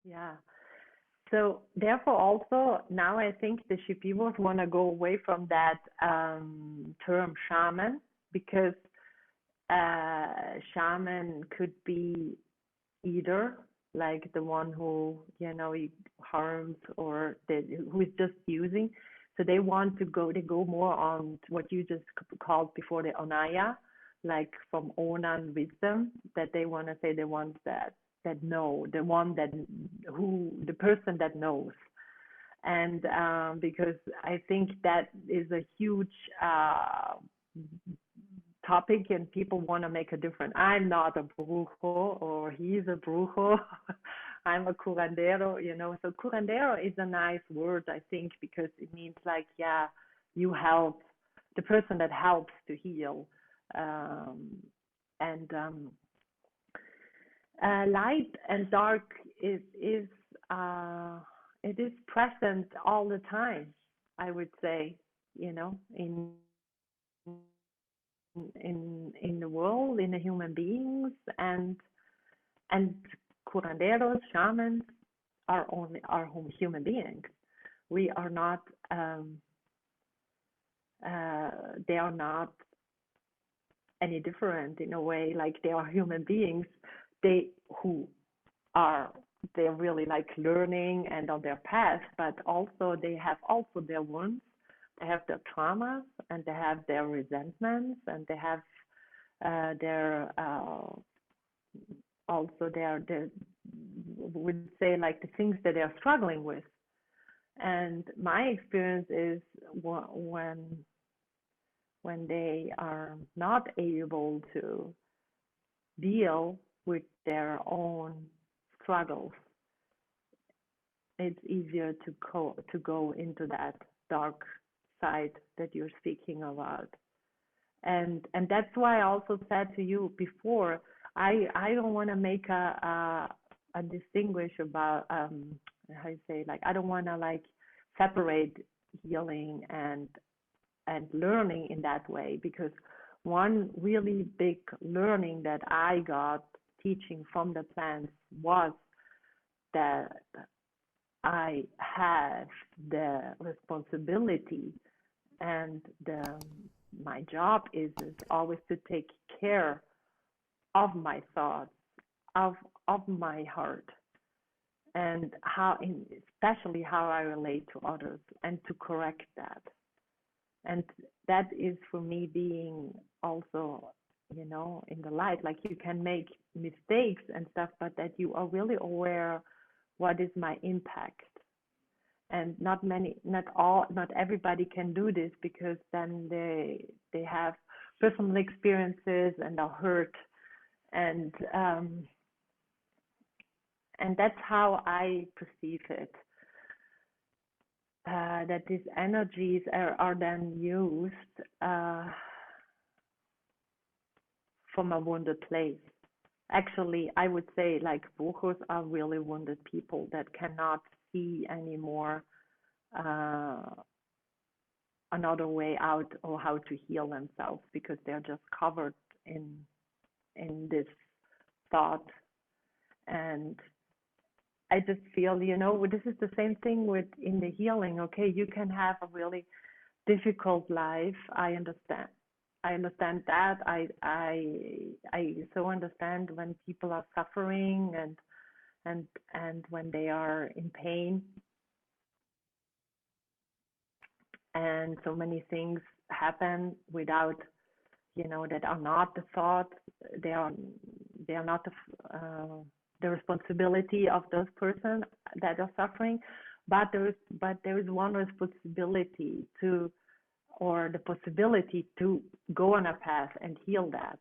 Yeah. So therefore, also now I think the Shipibos want to go away from that term shaman because shaman could be either like the one who harms or who is just using. So they want to go. They go more on what you just called before the onaya, like from onan wisdom. That they want to say they want that know the one that who the person that knows. And because I think that is a huge topic and people want to make a difference. I'm not a brujo or he's a brujo. I'm a curandero. So curandero is a nice word, I think, because it means like, yeah, you help the person that helps to heal. Um, and light and dark is uh, it is present all the time. I would say, in the world, in the human beings, and curanderos, shamans are human beings. We are not. Uh, they are not any different in a way. Like they are human beings. They who are they're really like learning and on their path, but also they have also their wounds, they have their traumas, and they have their resentments, and they have their also their would say like the things that they're struggling with. And my experience is when they are not able to deal with their own struggles, it's easier to go into that dark side that you're speaking about. And that's why I also said to you before, I don't want to make a distinguish about how you say, like, I don't want to like separate healing and learning in that way, because one really big learning that I got teaching from the plants was that I have the responsibility, and my job is always to take care of my thoughts, of of my heart, and especially how I relate to others, and to correct that. And that is for me being also, in the light. Like you can make mistakes and stuff, but that you are really aware what is my impact. And not everybody can do this, because then they have personal experiences and are hurt, and and that's how I perceive it. That these energies are then used from a wounded place. Actually, I would say like brujos are really wounded people that cannot see anymore uh, another way out or how to heal themselves, because they're just covered in this thought. And I just feel, this is the same thing with in the healing. Okay, you can have a really difficult life. I understand. I understand that. I so understand when people are suffering, and when they are in pain, and so many things happen without, that are not the thought. They are they are not the responsibility of those persons that are suffering, but there is one responsibility to, or the possibility to go on a path and heal that,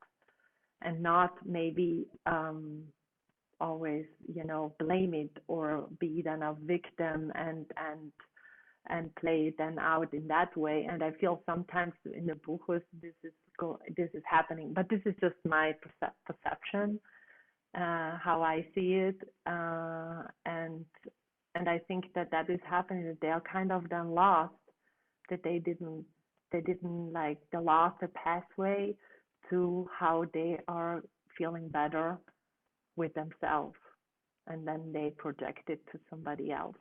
and not maybe always blame it or be then a victim, and play it then out in that way. And I feel sometimes in the buchos this is happening, but this is just my perception, how I see it, and I think that is happening, that they are kind of then lost, that they didn't like, they lost the pathway to how they are feeling better with themselves. and then they project it to somebody else.